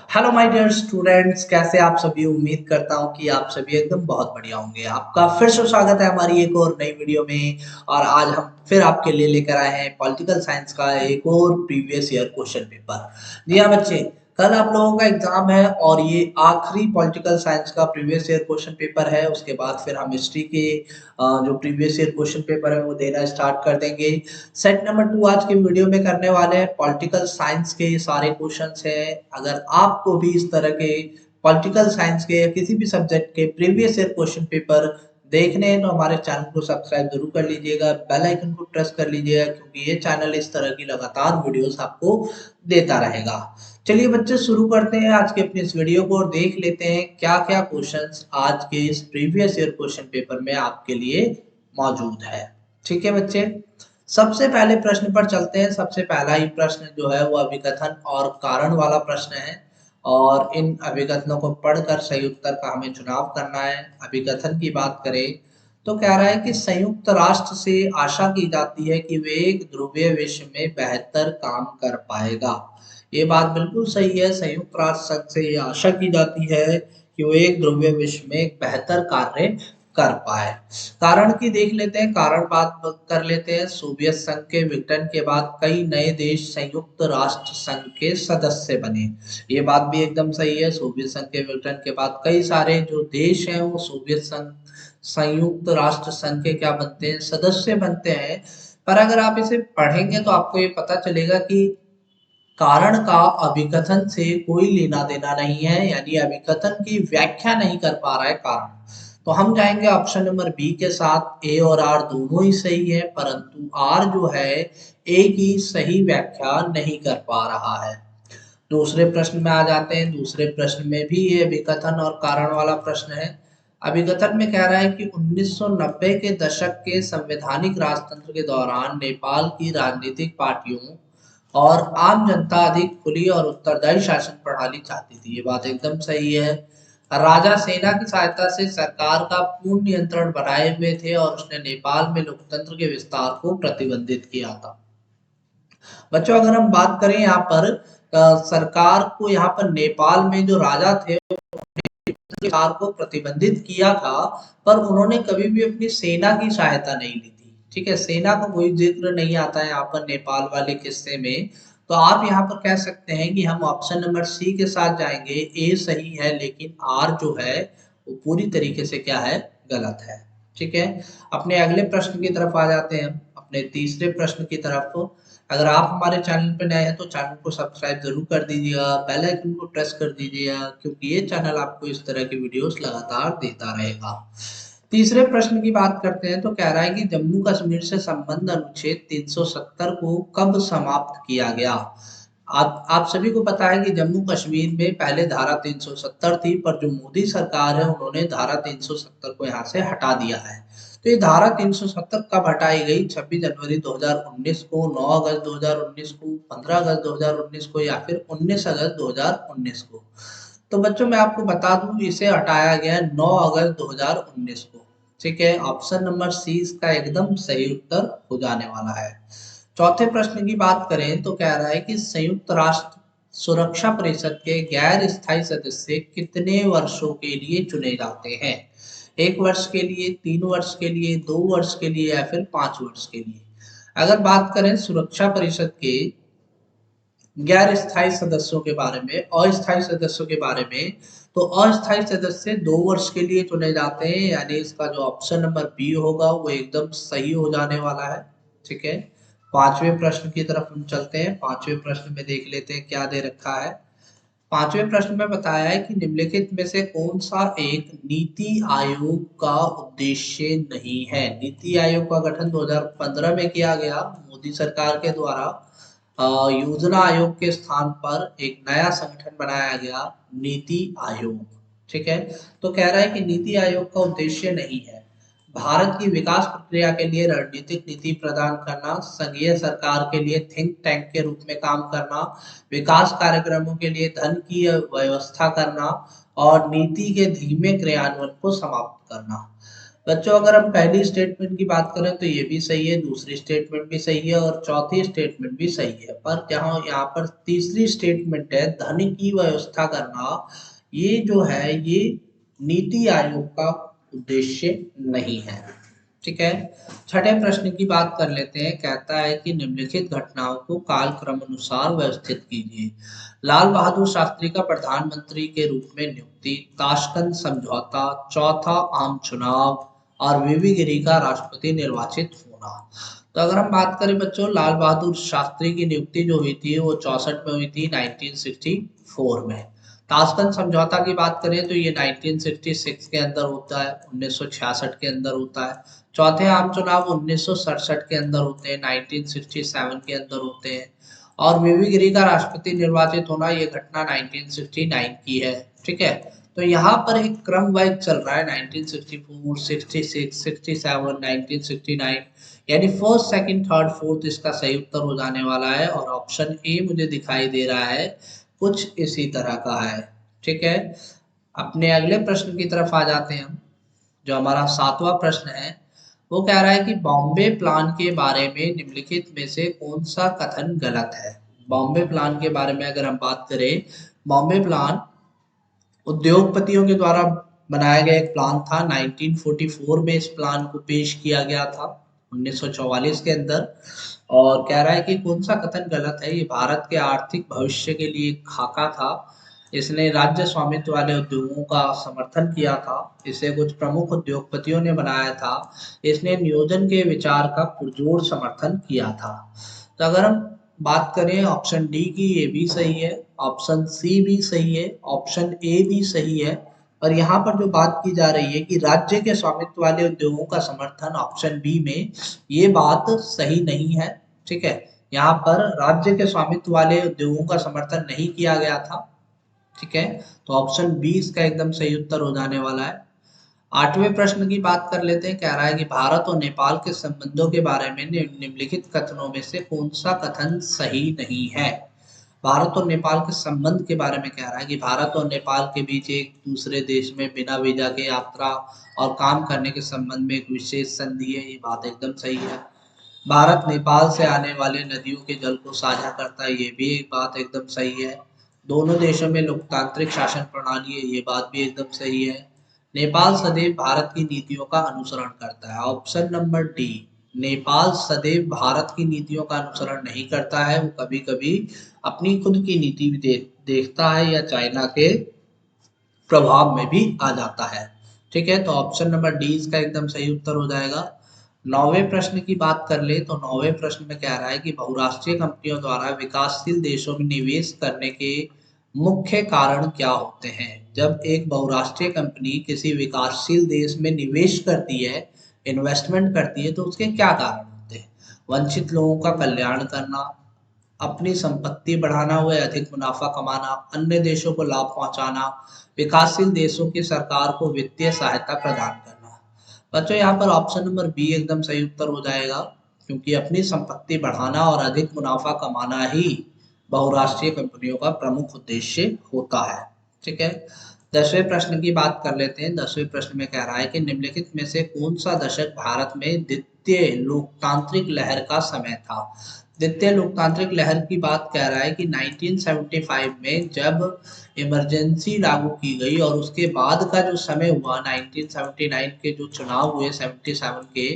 Hello my dear students, कैसे आप सभी। उम्मीद करता हूँ कि आप सभी एकदम बहुत बढ़िया होंगे। आपका फिर से स्वागत है हमारी एक और नई वीडियो में। और आज हम फिर आपके लिए लेकर आए हैं पॉलिटिकल साइंस का एक और प्रीवियस ईयर क्वेश्चन पेपर। जी हाँ बच्चे, कल आप लोगों का एग्जाम है और ये आखिरी पॉलिटिकल साइंस का प्रीवियस ईयर क्वेश्चन पेपर है। उसके बाद फिर हम हिस्ट्री के जो प्रीवियस ईयर क्वेश्चन पेपर है वो देना स्टार्ट कर देंगे। सेट नंबर 2 आज के वीडियो में करने वाले हैं पॉलिटिकल साइंस के ये सारे क्वेश्चंस हैं। अगर आपको भी इस तरह के पॉलिटिकल साइंस के या किसी भी सब्जेक्ट के प्रीवियस ईयर क्वेश्चन पेपर देखने हैं तो हमारे चैनल को सब्सक्राइब जरूर कर लीजिएगा, बेल आइकन को प्रेस कर लीजिएगा, क्योंकि ये चैनल इस तरह की लगातार वीडियोस आपको देता रहेगा। चलिए बच्चे, शुरू करते हैं आज के अपने इस वीडियो को और देख लेते हैं क्या क्या क्वेश्चंस आज के इस प्रीवियस ईयर क्वेश्चन पेपर में आपके लिए मौजूद है। ठीक है बच्चे, सबसे पहले प्रश्न पर चलते हैं। सबसे पहला ही प्रश्न जो है वो अभिकथन और कारण वाला प्रश्न है और इन अभिकथनों को पढ़कर सही उत्तर का हमें चुनाव करना है। अभिकथन की बात करें तो कह रहा है कि संयुक्त राष्ट्र से आशा की जाती है कि वे एक ध्रुवीय विश्व में बेहतर काम कर पाएगा। ये बात बिल्कुल सही है। संयुक्त राष्ट्र संघ से ये आशा की जाती है कि वो एक ध्रुवीय विश्व में एक बेहतर कार्य कर पाए। कारण की देख लेते हैं, कारण बात कर लेते हैं। सोवियत संघ के विघटन के बाद कई नए देश संयुक्त राष्ट्र संघ के सदस्य बने। ये बात भी एकदम सही है। सोवियत संघ के विघटन के बाद कई सारे जो देश हैं वो सोवियत संघ संयुक्त राष्ट्र संघ के क्या बनते हैं, सदस्य बनते हैं। पर अगर आप इसे पढ़ेंगे तो आपको ये पता चलेगा कि कारण का अभिकथन से कोई लेना देना नहीं है, यानी अभिकथन की व्याख्या नहीं कर पा रहा है कारण। तो हम जाएंगे ऑप्शन नंबर बी के साथ। ए और आर दोनों ही सही है, परंतु आर जो है ए की सही व्याख्या नहीं कर पा रहा है। दूसरे प्रश्न में आ जाते हैं। दूसरे प्रश्न में भी ये अभिकथन और कारण वाला प्रश्न है। अभिकथन में कह रहा है कि 1990 के दशक के संवैधानिक राजतंत्र के दौरान नेपाल की राजनीतिक पार्टियों और आम जनता अधिक खुली और उत्तरदायी शासन प्रणाली चाहती थी। ये बात एकदम सही है। राजा सेना की सहायता से सरकार का पूर्ण नियंत्रण बनाए हुए थे और उसने नेपाल में लोकतंत्र के विस्तार को प्रतिबंधित किया था। बच्चों, अगर हम बात करें यहाँ पर सरकार को, यहाँ पर नेपाल में जो राजा थे सरकार को प्रतिबंधित किया था, पर उन्होंने कभी भी अपनी सेना की सहायता नहीं ली थी। ठीक है, सेना का कोई जिक्र नहीं आता है यहाँ पर नेपाल वाले किस्से में। तो आप यहाँ पर कह सकते हैं कि हम ऑप्शन नंबर सी के साथ जाएंगे। ए सही है, लेकिन आर जो है वो पूरी तरीके से क्या है, गलत है। ठीक है, अपने अगले प्रश्न की तरफ आ जाते हैं, हम अपने तीसरे प्रश्न की तरफ। अगर आप हमारे चैनल पर नए हैं तो चैनल को सब्सक्राइब जरूर कर दीजिएगा, बेल आइकन को प्रेस कर दीजिएगा, क्योंकि ये चैनल आपको इस तरह की वीडियोस लगातार देता रहेगा। तीसरे प्रश्न की बात करते हैं तो कह रहा है कि जम्मू कश्मीर से संबंध अनुच्छेद 370 को कब समाप्त किया गया। आप सभी को पता है कि जम्मू कश्मीर में पहले धारा 370 थी, पर जो मोदी सरकार है उन्होंने धारा 370 को यहाँ से हटा दिया है। तो ये धारा 370 कब हटाई गई? 26 जनवरी 2019 को, 9 अगस्त 2019 को, 15 अगस्त 2019 को, या फिर 19 अगस्त 2019 को? तो बच्चों मैं आपको बता दूं, इसे हटाया गया 9 अगस्त 2019 को। ठीक है, ऑप्शन नंबर सी इसका एकदम सही उत्तर हो जाने वाला है। चौथे प्रश्न की बात करें तो कह रहा है कि संयुक्त राष्ट्र सुरक्षा परिषद के गैर स्थायी सदस्य कितने वर्षों के लिए चुने जाते हैं? 1 वर्ष के लिए, 3 वर्ष के लिए, 2 वर्ष के लिए, या फिर 5 वर्ष के लिए? अगर बात करें सुरक्षा परिषद के गैर स्थायी सदस्यों के बारे में, अस्थायी सदस्यों के बारे में, तो अस्थायी सदस्य 2 वर्ष के लिए चुने जाते हैं, यानी इसका जो ऑप्शन नंबर बी होगा वो एकदम सही हो जाने वाला है। ठीक है, पांचवें प्रश्न की तरफ हम चलते हैं। पांचवें प्रश्न में देख लेते हैं क्या दे रखा है। पांचवें प्रश्न में बताया है कि निम्नलिखित में से कौन सा एक नीति आयोग का उद्देश्य नहीं है। नीति आयोग का गठन 2015 में किया गया मोदी सरकार के द्वारा। योजना आयोग के स्थान पर एक नया संगठन बनाया गया, नीति आयोग। ठीक है, तो कह रहा है कि नीति आयोग का उद्देश्य नहीं है भारत की विकास प्रक्रिया के लिए रणनीतिक नीति प्रदान करना, संघीय सरकार के लिए थिंक टैंक के रूप में काम करना, विकास कार्यक्रमों के लिए धन की व्यवस्था करना और नीति के धीमे क्रियान्वयन को समाप्त करना। बच्चों अगर हम पहली स्टेटमेंट की बात करें तो ये भी सही है, दूसरी स्टेटमेंट भी सही है और चौथी स्टेटमेंट भी सही है, पर जहाँ यहाँ पर तीसरी स्टेटमेंट है धन की व्यवस्था करना, ये जो है ये नीति आयोग का उद्देश्य नहीं है। ठीक है। छठे प्रश्न की बात कर लेते हैं। कहता है कि निम्नलिखित घटनाओं को कालक्रम अनुसार व्यवस्थित कीजिए। लाल बहादुर शास्त्री का प्रधानमंत्री के रूप में नियुक्ति, ताशकंद समझौता, चौथा आम चुनाव और वीवी गिरी का राष्ट्रपति निर्वाचित होना। तो अगर हम बात करें बच्चों, लाल बहादुर शास्त्री की नियुक्ति जो हुई थी वो 64 में हुई थी, 1964 में। ताशकंद समझौता की बात करें तो ये 1966 के अंदर होता है, 1966 के अंदर होता है। चौथे आम चुनाव 1967 के अंदर होते हैं, 1967 के अंदर होते हैं। और वीवी गिरी का राष्ट्रपति निर्वाचित होना ये घटना 1969 की है। ठीक है। तो यहाँ पर एक क्रम वाइज चल रहा है, 1964, 66, 67, 1969, यानी फर्स्ट, सेकंड, थर्ड, फोर्थ इसका सही उत्तर हो जाने वाला है। और ऑप्शन ए मुझे दिखाई दे रहा है कुछ इसी तरह का है। ठीक है। अपने अगले प्रश्न की तरफ आ जाते हैं हम। जो हमारा सातवां प्रश्न है वो कह रहा है कि बॉम्बे प्लान के बारे में निम्नलिखित में से कौन सा कथन गलत है। बॉम्बे प्लान के बारे में अगर हम बात करें, बॉम्बे प्लान उद्योगपतियों के द्वारा बनाया गया एक प्लान था। 1944 में इस प्लान को पेश किया गया था, 1944 के अंदर। और कह रहा है कि कौन सा कथन गलत है। ये भारत के आर्थिक भविष्य के लिए एक खाका था। इसने राज्य स्वामित्व वाले उद्योगों का समर्थन किया था। इसे कुछ प्रमुख उद्योगपतियों ने बनाया था। इसने नियोजन के विचार का पुरजोर समर्थन किया था। तो अगर हम बात करें ऑप्शन डी की, ये भी सही है, ऑप्शन सी भी सही है, ऑप्शन ए भी सही है। और यहाँ पर जो बात की जा रही है कि राज्य के स्वामित्व वाले उद्योगों का समर्थन, ऑप्शन बी में ये बात सही नहीं है। ठीक है। यहाँ पर राज्य के स्वामित्व वाले उद्योगों का समर्थन नहीं किया गया था। ठीक है। तो ऑप्शन बी इसका एकदम सही उत्तर हो जाने वाला है। आठवें प्रश्न की बात कर लेते हैं। कह रहा है कि भारत और नेपाल के संबंधों के बारे में निम्नलिखित कथनों में से कौन सा कथन सही नहीं है। भारत और नेपाल के संबंध के बारे में कह रहा है कि भारत और नेपाल के बीच एक दूसरे देश में बिना वीजा के यात्रा और काम करने के संबंध में एक विशेष संधि है। ये बात एकदम सही है। भारत नेपाल से आने वाले नदियों के जल को साझा करता है। ये भी एक बात एकदम सही है। दोनों देशों में लोकतांत्रिक शासन प्रणाली है। ये बात भी एकदम सही है। नेपाल सदैव भारत की नीतियों का अनुसरण करता है। ऑप्शन नंबर डी, नेपाल सदैव भारत की नीतियों का अनुसरण नहीं करता है। वो कभी कभी अपनी खुद की नीति भी देखता है या चाइना के प्रभाव में भी आ जाता है। ठीक है। तो ऑप्शन नंबर डी इसका एकदम सही उत्तर हो जाएगा। नौवें प्रश्न की बात कर ले तो नौवें प्रश्न में कह रहा है कि बहुराष्ट्रीय कंपनियों द्वारा विकासशील देशों में निवेश करने के मुख्य कारण क्या होते हैं। जब एक बहुराष्ट्रीय कंपनी किसी विकासशील देश में निवेश करती है, इन्वेस्टमेंट करती है, तो उसके क्या कारण होते हैं। वंचित लोगों का कल्याण करना, अपनी संपत्ति बढ़ाना हुआ अधिक मुनाफा कमाना, अन्य देशों को लाभ पहुंचाना, विकासशील देशों की सरकार को वित्तीय सहायता प्रदान करना। बच्चों यहाँ पर ऑप्शन नंबर बी एकदम सही उत्तर हो जाएगा, क्योंकि अपनी संपत्ति बढ़ाना और अधिक मुनाफा कमाना ही बहुराष्ट्रीय कंपनियों का प्रमुख उद्देश्य होता है। ठीक है। 10वें प्रश्न की बात कर लेते हैं। 10वें प्रश्न में कह रहा है कि निम्नलिखित में से कौन सा दशक भारत में द्वितीय लोकतांत्रिक लहर का समय था। द्वितीय लोकतांत्रिक लहर की बात कह रहा है कि 1975 में जब इमरजेंसी लागू की गई और उसके बाद का जो समय हुआ, 1979 के जो चुनाव हुए 77 के,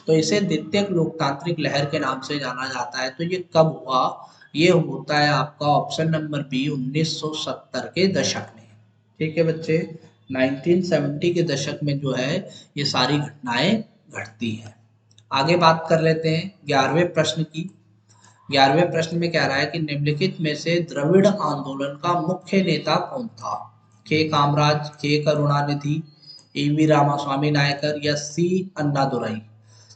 तो इसे द्वितीय लोकतांत्रिक लहर के नाम से जाना जाता है। तो ये कब हुआ। ये होता है आपका ऑप्शन नंबर बी, 1970 के दशक में। ठीक है बच्चे। 1970 के दशक में जो है ये सारी घटनाएं घटती हैं। आगे बात कर लेते हैं 11वें प्रश्न की। 11वें प्रश्न में कह रहा है कि निम्नलिखित में से द्रविड़ आंदोलन का मुख्य नेता कौन था। के कामराज, के करुणानिधि, ईवी रामास्वामी नायकर या सी अन्नादुरई।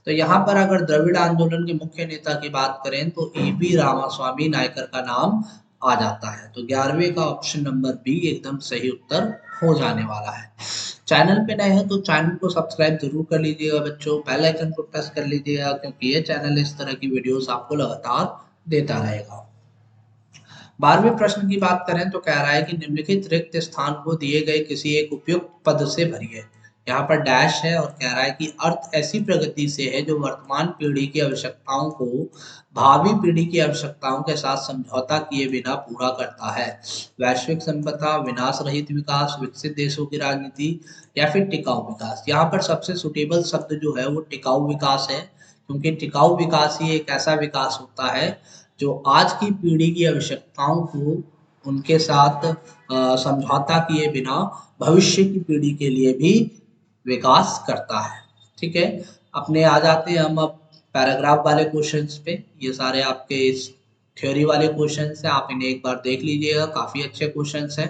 तो यहाँ पर अगर द्रविड़ आंदोलन के मुख्य नेता की बात करें तो ईवी रामास्वामी नायकर का नाम आ जाता है। तो 11वें का ऑप्शन नंबर बी एकदम सही उत्तर हो जाने वाला है। चैनल पे नए हैं तो चैनल को सब्सक्राइब जरूर कर लीजिएगा बच्चों, बेल आइकन को प्रेस कर लीजिएगा, क्योंकि ये चैनल इस तरह की वीडियोस आपको लगातार देता रहेगा। 12वें प्रश्न की बात करें तो कह रहा है कि निम्नलिखित रिक्त स्थान को दिए गए किसी एक उपयुक्त पद से भरिए। यहाँ पर डैश है और कह रहा है कि अर्थ ऐसी प्रगति से है जो वर्तमान पीढ़ी की आवश्यकताओं को भावी पीढ़ी की आवश्यकताओं के साथ समझौता किए बिना पूरा करता है। वैश्विक संपदा, विनाश रहित विकास, विकसित देशों की राजनीति या फिर टिकाऊ विकास। यहाँ पर सबसे सुटेबल शब्द जो है वो टिकाऊ विकास है, क्योंकि टिकाऊ विकास ही एक ऐसा विकास होता है जो आज की पीढ़ी की आवश्यकताओं को उनके साथ समझौता किए बिना भविष्य की पीढ़ी के लिए भी विकास करता है। ठीक है, अपने आ जाते हैं हम अब पैराग्राफ वाले क्वेश्चंस पे। ये सारे आपके इस थ्योरी वाले क्वेश्चंस हैं, आप इन्हें एक बार देख लीजिएगा, काफी अच्छे क्वेश्चंस हैं।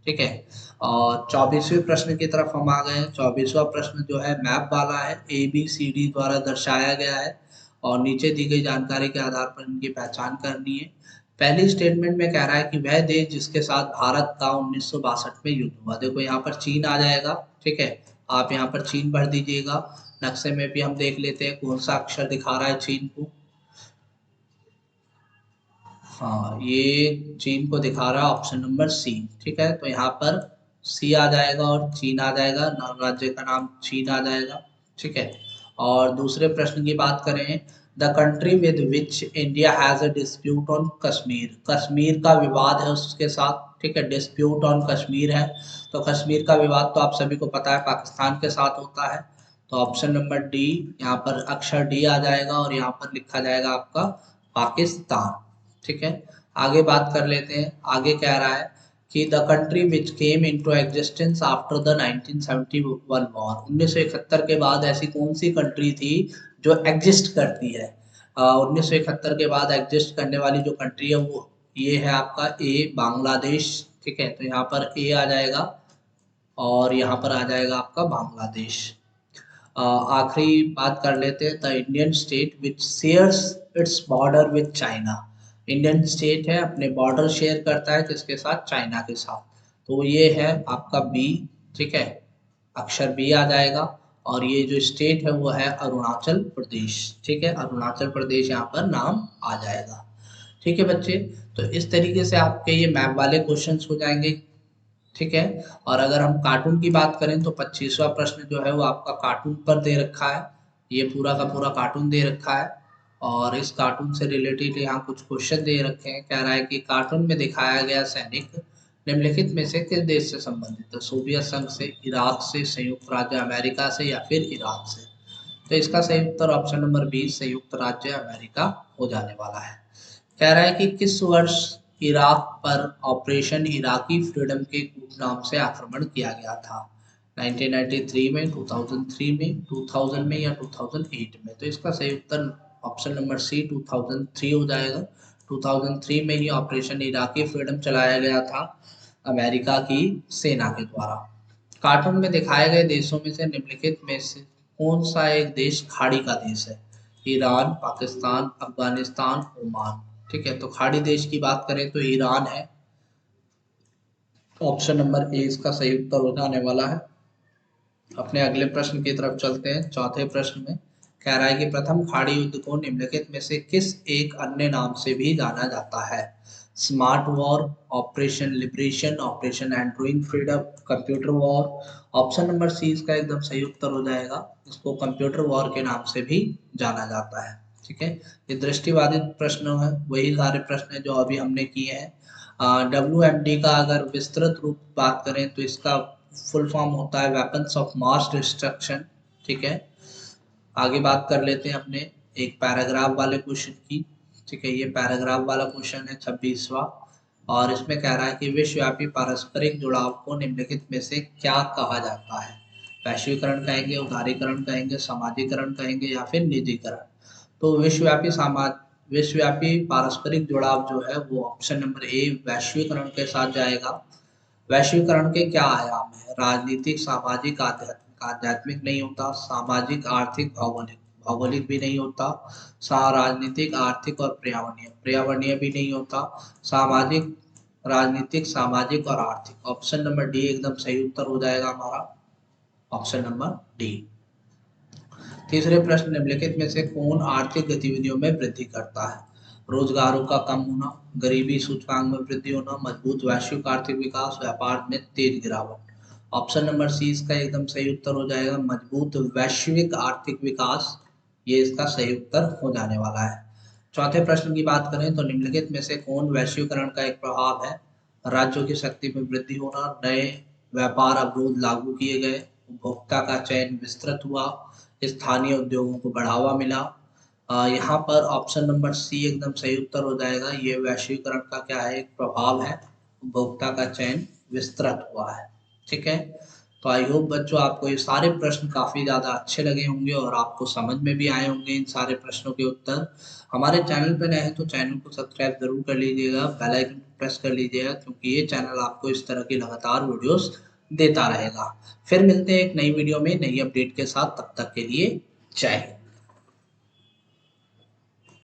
ठीक है, और 24वें प्रश्न की तरफ हम आ गए हैं। 24वां प्रश्न जो है मैप वाला है, ABCD द्वारा दर्शाया गया है और नीचे दी गई जानकारी के आधार पर इनकी पहचान करनी है। पहली स्टेटमेंट में कह रहा है कि वह देश जिसके साथ भारत का 1962 में युद्ध हुआ। देखो यहाँ पर चीन आ जाएगा। ठीक है, आप यहाँ पर चीन भर दीजिएगा। नक्शे में भी हम देख लेते हैं कौन सा अक्षर दिखा रहा है चीन को। हाँ, ये चीन को दिखा रहा है ऑप्शन नंबर सी। ठीक है, तो यहाँ पर सी आ जाएगा और चीन आ जाएगा, राज्य का नाम चीन आ जाएगा। ठीक है, और दूसरे प्रश्न की बात करें, the country with which India has a dispute on Kashmir. Kashmir का विवाद है उसके साथ। ठीक है, डिस्प्यूट ऑन कश्मीर है, तो कश्मीर का विवाद तो आप सभी को पता है पाकिस्तान के साथ होता है। तो ऑप्शन नंबर डी, यहाँ पर अक्षर डी आ जाएगा और यहाँ पर लिखा जाएगा आपका पाकिस्तान। ठीक है, आगे बात कर लेते हैं। आगे कह रहा है कि the country which came into existence after the 1971 war. 1971 के बाद ऐसी कौन सी कंट्री थी जो एग्जिस्ट करती है? 1971 के बाद एग्जिस्ट करने वाली जो कंट्री है वो ये है आपका ए, बांग्लादेश। ठीक है, तो यहाँ पर ए आ जाएगा और यहाँ पर आ जाएगा आपका बांग्लादेश। आखिरी बात कर लेते हैं, the Indian state which shares its border with China. Indian state है, अपने बॉर्डर शेयर करता है किसके साथ? चाइना के साथ। तो ये है आपका बी। ठीक है, अक्षर बी आ जाएगा और ये जो स्टेट है वो है अरुणाचल प्रदेश। ठीक है, अरुणाचल प्रदेश यहाँ पर नाम आ जाएगा। ठीक है बच्चे, तो इस तरीके से आपके ये मैप वाले क्वेश्चंस हो जाएंगे। ठीक है, और अगर हम कार्टून की बात करें तो 25वां प्रश्न जो है वो आपका कार्टून पर दे रखा है। ये पूरा का पूरा कार्टून दे रखा है और इस कार्टून से रिलेटेड यहाँ कुछ क्वेश्चन दे रखे हैं। कह रहा है कि कार्टून में दिखाया गया सैनिक निम्नलिखित में से किस देश से संबंधित है? सोवियत संघ से, इराक से, संयुक्त राज्य अमेरिका से या फिर ईरान से? तो इसका सही उत्तर ऑप्शन नंबर बी, संयुक्त राज्य अमेरिका हो जाने वाला है। कह रहा है कि किस वर्ष इराक पर ऑपरेशन इराकी फ्रीडम के नाम से आक्रमण किया गया था? 1993 में, 2003 में, 2000 में या 2008 में? तो इसका सही उत्तर ऑप्शन नंबर सी, 2003 हो जाएगा। 2003 में ही ऑपरेशन इराकी फ्रीडम चलाया गया था अमेरिका की सेना के द्वारा। कार्टून में दिखाए गए देशों में से निम्नलिखित में से कौन सा एक देश खाड़ी का देश है? Iran, Pakistan, Afghanistan, Oman. ठीक है, तो खाड़ी देश की बात करें तो ईरान है। ऑप्शन नंबर ए इसका सही उत्तर हो जाने वाला है। अपने अगले प्रश्न की तरफ चलते हैं। चौथे प्रश्न में कह रहा है कि प्रथम खाड़ी युद्ध को निम्नलिखित में से किस एक अन्य नाम से भी जाना जाता है? Smart war, operation liberation, operation android freedom, computer war. Option number C इसका एकदम सही उत्तर हो जाएगा। इसको कंप्यूटर वॉर के नाम से भी जाना जाता है। ठीक है, ये दृष्टिवादी प्रश्न है, वही सारे प्रश्न है जो अभी हमने किए हैं। WMD का अगर विस्तृत रूप बात करें तो इसका फुल फॉर्म होता है वेपन्स ऑफ मास डिस्ट्रक्शन। ठीक है, आगे बात कर लेते हैं अपने एक पैराग्राफ वाले क्वेश्चन की। ठीक है, ये पैराग्राफ वाला क्वेश्चन है 26वां और इसमें कह रहा है कि विश्वव्यापी पारस्परिक जुड़ाव को निम्नलिखित में से क्या कहा जाता है? वैश्वीकरण कहेंगे, उदारीकरण कहेंगे, सामाजिकरण कहेंगे या फिर निजीकरण? तो विश्वव्यापी पारस्परिक जुड़ाव जो है वो ऑप्शन नंबर ए, वैश्वीकरण के साथ जाएगा। वैश्वीकरण के क्या आयाम है? राजनीतिक, सामाजिक, आध्यात्मिक। आध्यात्मिक नहीं होता, सामाजिक, आर्थिक, भौगोलिक। भौगोलिक भी नहीं होता, राजनीतिक, आर्थिक और पर्यावरणीय। पर्यावरणीय भी नहीं होता, सामाजिक, राजनीतिक, सामाजिक और आर्थिक। ऑप्शन नंबर डी एकदम सही उत्तर हो जाएगा हमारा, ऑप्शन नंबर डी। तीसरे प्रश्न, निम्नलिखित में से कौन आर्थिक गतिविधियों में वृद्धि करता है? रोजगारों का कम होना, गरीबी सूचकांक में वृद्धि होना, मजबूत वैश्विक आर्थिक विकास, व्यापार में तेज गिरावट। ऑप्शन नंबर सी इसका एकदम सही उत्तर हो जाएगा, मजबूत वैश्विक आर्थिक विकास, ये इसका सही उत्तर हो जाने वाला है। चौथे प्रश्न की बात करें तो निम्नलिखित में से कौन वैश्वीकरण का एक प्रभाव है? राज्यों की शक्ति में वृद्धि होना, नए व्यापार अवरोध लागू किए गए, उपभोक्ता का चयन विस्तृत हुआ, स्थानीय उद्योगों को बढ़ावा मिला। यहाँ पर ऑप्शन नंबर सी एकदम सही उत्तर हो जाएगा। ये वैश्वीकरण का क्या है, एक प्रभाव है, उपभोक्ता का चयन विस्तृत हुआ है। ठीक है, तो आई होप बच्चों आपको ये सारे प्रश्न काफी ज्यादा अच्छे लगे होंगे और आपको समझ में भी आए होंगे इन सारे प्रश्नों के उत्तर। हमारे चैनल पर नए हैं तो चैनल को सब्सक्राइब जरूर कर लीजिएगा, बेल आइकन प्रेस कर लीजिएगा, क्योंकि ये चैनल आपको इस तरह की लगातार वीडियोस देता रहेगा। फिर मिलते हैं एक नई वीडियो में नई अपडेट के साथ, तब तक के लिए जय हिंद।